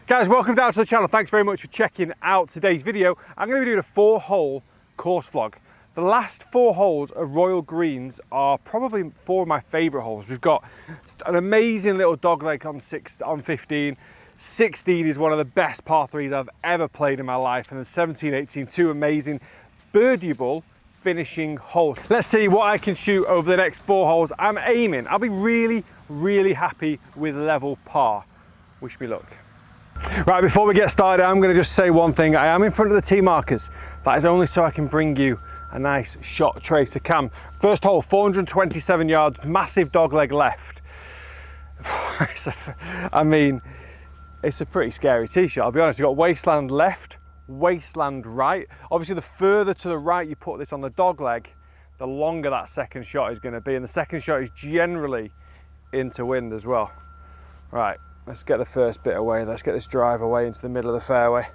Guys, welcome down to the channel. Thanks very much for checking out today's video. I'm going to be doing a 4-hole course vlog. The last 4 holes of Royal Greens are probably 4 of my favourite holes. We've got an amazing little dogleg on 15. 16 is one of the best par 3s I've ever played in my life. And then 17, 18, 2 amazing birdieable finishing holes. Let's see what I can shoot over the next 4 holes. I'm aiming. I'll be really happy with level par. Wish me luck. Right, before we get started, I'm going to just say one thing. I am in front of the tee markers. That is only so I can bring you a nice shot tracer cam. First hole, 427 yards, massive dogleg left. I mean, it's a pretty scary tee shot, I'll be honest. You've got wasteland left, wasteland right. Obviously, the further to the right you put this on the dogleg, the longer that second shot is going to be. And the second shot is generally into wind as well. Right. Let's get the first bit away. Let's get this drive away into the middle of the fairway.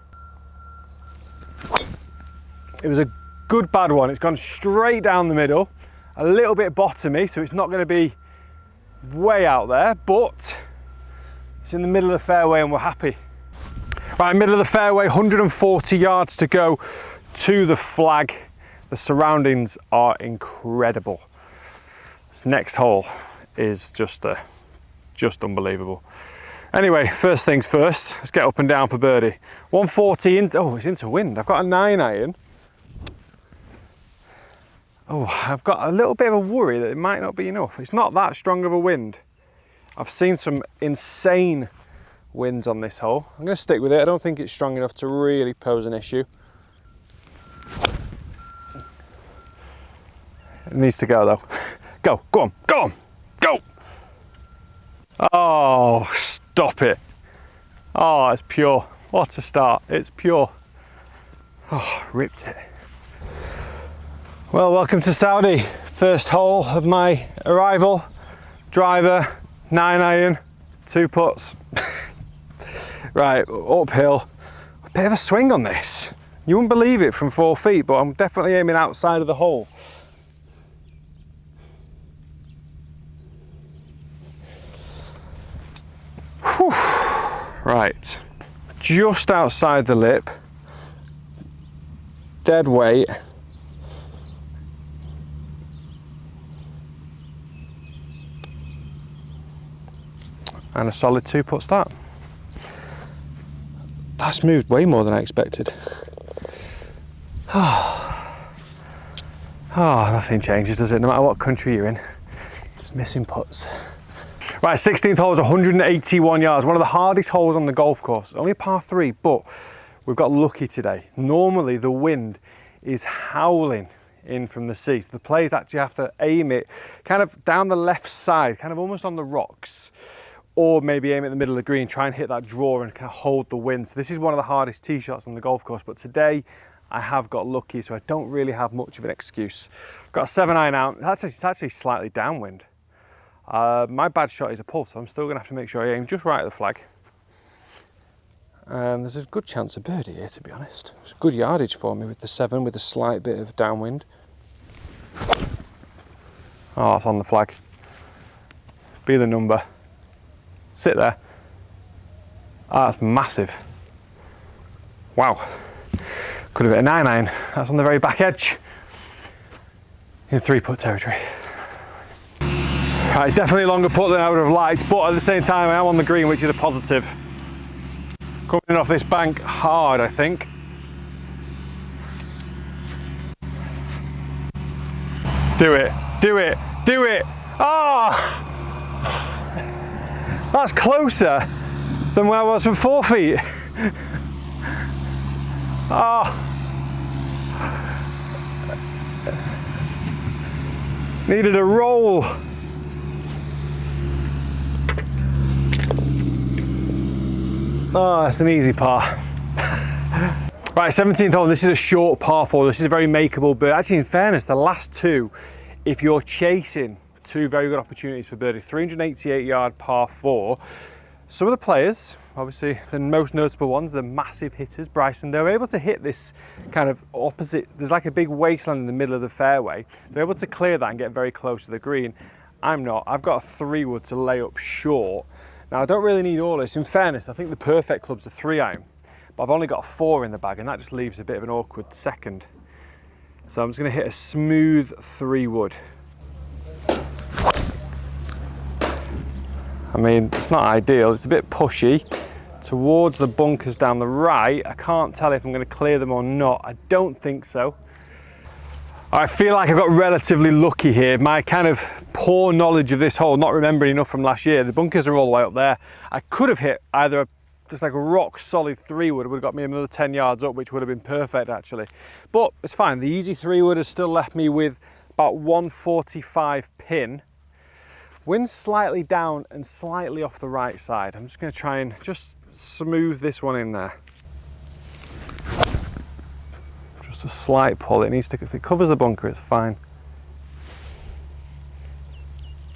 It was a good bad one. It's gone straight down the middle, a little bit bottomy, so it's not going to be way out there, but it's in the middle of the fairway and we're happy. Right, middle of the fairway, 140 yards to go to the flag. The surroundings are incredible. This next hole is just unbelievable. Anyway, first things first, let's get up and down for birdie. 140 in, oh, it's into wind. I've got a 9-iron. Oh, I've got a little bit of a worry that it might not be enough. It's not that strong of a wind. I've seen some insane winds on this hole. I'm going to stick with it. I don't think it's strong enough to really pose an issue. It needs to go though. Go on, go! Oh, stop it. Oh, it's pure. What a start. It's pure. Oh, ripped it. Well, welcome to Saudi. First hole of my arrival. Driver, 9-iron, 2 putts. Right, uphill. A bit of a swing on this. You wouldn't believe it from 4 feet, but I'm definitely aiming outside of the hole. Whew. Right, just outside the lip, dead weight. And a solid 2-putt start. That's moved way more than I expected. Oh, nothing changes, does it? No matter what country you're in, just missing putts. Right, 16th hole is 181 yards, one of the hardest holes on the golf course. Only a par 3, but we've got lucky today. Normally the wind is howling in from the sea, so the players actually have to aim it kind of down the left side, kind of almost on the rocks, or maybe aim at the middle of the green, try and hit that draw and kind of hold the wind. So this is one of the hardest tee shots on the golf course, but today I have got lucky, so I don't really have much of an excuse. I've got a 7-iron out. It's actually slightly downwind. My bad shot is a pull, so I'm still going to have to make sure I aim just right at the flag. There's a good chance of birdie here, to be honest. It's good yardage for me with the 7, with a slight bit of downwind. Oh, it's on the flag. Be the number. Sit there. Oh, that's massive. Wow. Could have hit a 9-iron. That's on the very back edge. In 3-putt territory. Right, definitely a longer putt than I would have liked, but at the same time I am on the green, which is a positive. Coming off this bank hard, I think. Do it, do it, do it! Ah! Oh, that's closer than where I was from 4 feet. Ah! Oh. Needed a roll. Oh, that's an easy par. Right, 17th hole, this is a short par 4. This is a very makeable bird. Actually, in fairness, the last 2, if you're chasing, 2 very good opportunities for birdie. 388 yard par 4. Some of the players, obviously the most notable ones, the massive hitters, Bryson, they were able to hit this kind of opposite. There's like a big wasteland in the middle of the fairway. They're able to clear that and get very close to the green. I'm not. I've got a 3-wood to lay up short. Now I don't really need all this. In fairness, I think the perfect club's a 3-iron, but I've only got a 4 in the bag, and that just leaves a bit of an awkward second. So I'm just going to hit a smooth 3 wood. I mean, it's not ideal, it's a bit pushy towards the bunkers down the right. I can't tell if I'm going to clear them or not. I don't think so. I feel like I've got relatively lucky here. My kind of poor knowledge of this hole, not remembering enough from last year, the bunkers are all the way up there. I could have hit either just like a rock solid 3 wood, would have got me another 10 yards up, which would have been perfect actually. But it's fine, the easy 3 wood has still left me with about 145 pin. Wind's slightly down and slightly off the right side. I'm just going to try and just smooth this one in there. Just a slight pull. It needs to, if it covers the bunker, it's fine.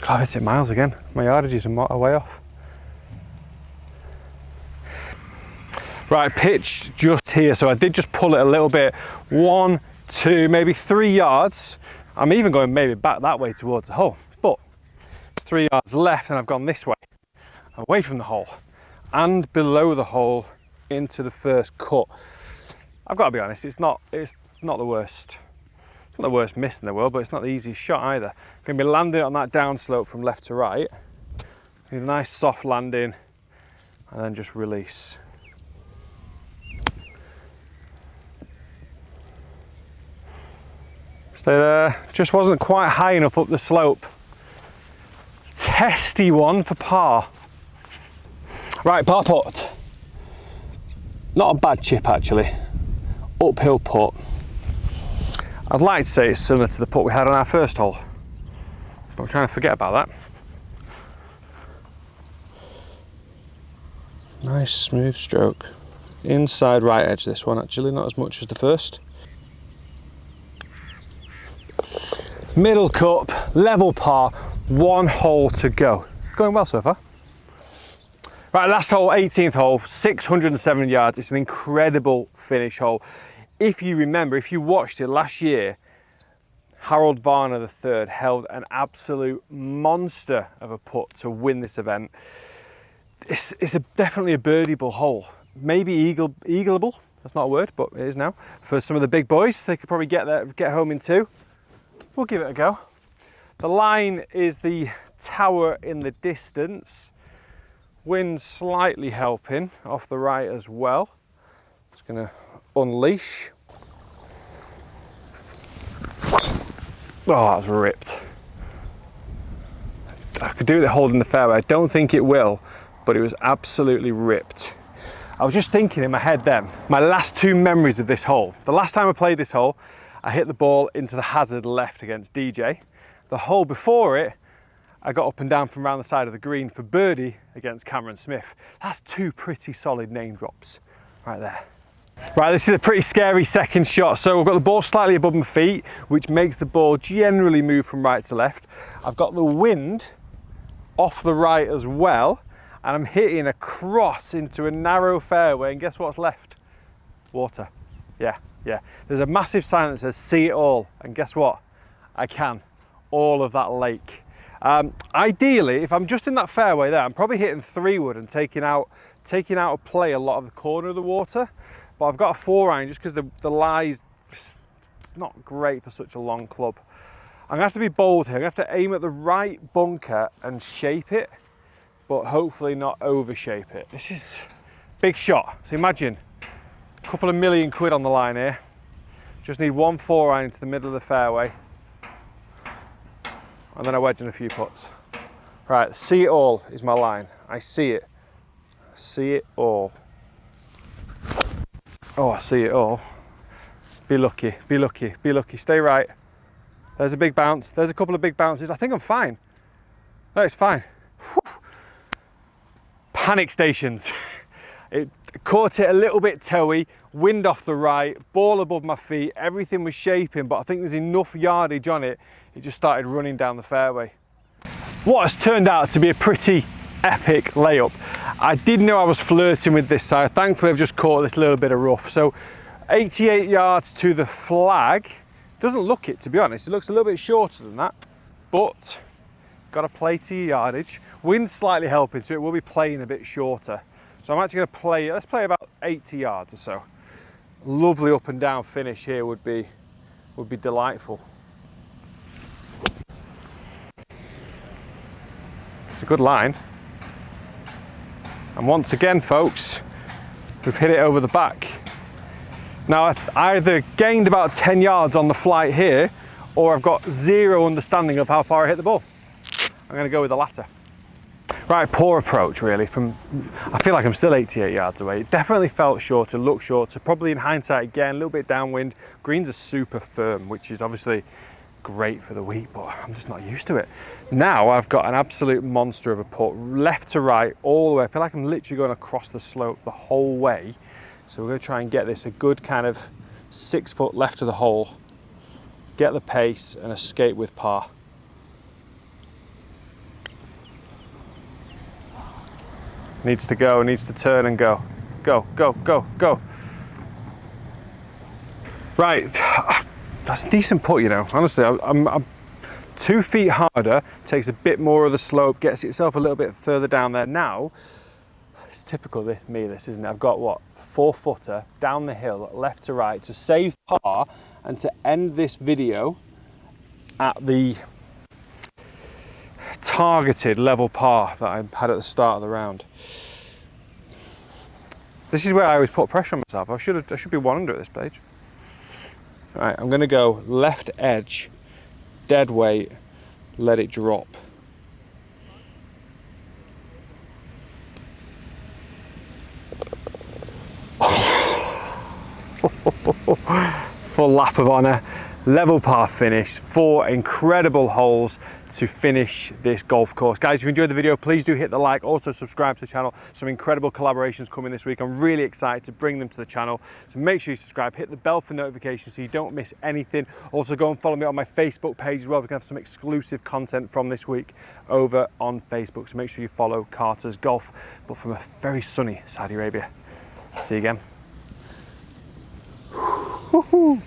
God, it's at miles again. My yardages are way off. Right, pitch just here. So I did just pull it a little bit. 1, 2, maybe 3 yards. I'm even going maybe back that way towards the hole. But 3 yards left and I've gone this way, away from the hole and below the hole into the first cut. I've got to be honest, it's not the worst. It's not the worst miss in the world, but it's not the easiest shot either. I'm going to be landing on that downslope from left to right. Need a nice soft landing and then just release. Stay there. Just wasn't quite high enough up the slope. Testy one for par. Right, par putt. Not a bad chip actually. Uphill putt. I'd like to say it's similar to the putt we had on our first hole, but I'm trying to forget about that. Nice smooth stroke. Inside right edge this one actually, not as much as the first. Middle cup, level par, 1 hole to go. Going well so far. Right, last hole, 18th hole, 607 yards. It's an incredible finish hole. If you remember, if you watched it last year, Harold Varner III held an absolute monster of a putt to win this event. It's definitely a birdieable hole. Maybe eagleable, that's not a word, but it is now. For some of the big boys, they could probably get home in 2. We'll give it a go. The line is the tower in the distance. Wind slightly helping off the right as well. Just gonna unleash. Oh, that was ripped. I could do it holding the fairway. I don't think it will, but it was absolutely ripped. I was just thinking in my head then, my last 2 memories of this hole. The last time I played this hole, I hit the ball into the hazard left against DJ. The hole before it, I got up and down from around the side of the green for birdie against Cameron Smith. That's 2 pretty solid name drops right there. Right, this is a pretty scary second shot. So I've got the ball slightly above my feet, which makes the ball generally move from right to left. I've got the wind off the right as well, and I'm hitting across into a narrow fairway, and guess what's left? Water. Yeah. There's a massive sign that says see it all, and guess what? I can. All of that lake. Ideally, if I'm just in that fairway there, I'm probably hitting 3 wood and taking out of play a lot of the corner of the water. But I've got a 4-iron just because the lie's not great for such a long club. I'm gonna have to be bold here. I'm gonna have to aim at the right bunker and shape it, but hopefully not overshape it. This is a big shot. So imagine a couple of million quid on the line here. Just need 1 4-iron into the middle of the fairway. And then I wedge in a few putts. Right, see it all is my line. I see it. See it all. Oh, I see it all. Be lucky, be lucky, be lucky. Stay right. There's a big bounce. There's a couple of big bounces. I think I'm fine. No, it's fine. Whew. Panic stations. It caught it a little bit toey, wind off the right, ball above my feet, everything was shaping, but I think there's enough yardage on it, it just started running down the fairway. What has turned out to be a pretty epic layup. I did know I was flirting with this side. Thankfully, I've just caught this little bit of rough. So 88 yards to the flag. Doesn't look it, to be honest. It looks a little bit shorter than that, but got to play to your yardage. Wind's slightly helping, so it will be playing a bit shorter. So I'm actually going to play, let's play about 80 yards or so. Lovely up and down finish here would be delightful. It's a good line. And once again, folks, we've hit it over the back. Now, I either gained about 10 yards on the flight here, or I've got zero understanding of how far I hit the ball. I'm going to go with the latter. Right, poor approach really. I feel like I'm still 88 yards away. It definitely felt shorter, looked shorter. Probably in hindsight again, a little bit downwind. Greens are super firm, which is obviously great for the week, but I'm just not used to it. Now I've got an absolute monster of a putt, left to right, all the way. I feel like I'm literally going across the slope the whole way. So we're going to try and get this a good kind of 6 foot left of the hole, get the pace and escape with par. Needs to go, needs to turn and go. Go, go, go, go. Right, that's a decent putt, you know. Honestly, I'm 2 feet harder, takes a bit more of the slope, gets itself a little bit further down there. Now, it's typical of me, this, isn't it? I've got what, 4-footer down the hill, left to right, to save par and to end this video at the targeted level par that I had at the start of the round. This is where I always put pressure on myself. I should be 1 under at this stage. All right, I'm going to go left edge, dead weight, let it drop. Full lap of honour, level par finish, 4 incredible holes to finish this golf course. Guys, if you enjoyed the video, please do hit the like, also subscribe to the channel. Some incredible collaborations coming this week. I'm really excited to bring them to the channel. So make sure you subscribe, hit the bell for notifications so you don't miss anything. Also go and follow me on my Facebook page as well. We can have some exclusive content from this week over on Facebook. So make sure you follow Carter's Golf, but from a very sunny Saudi Arabia. See you again. Woo-hoo.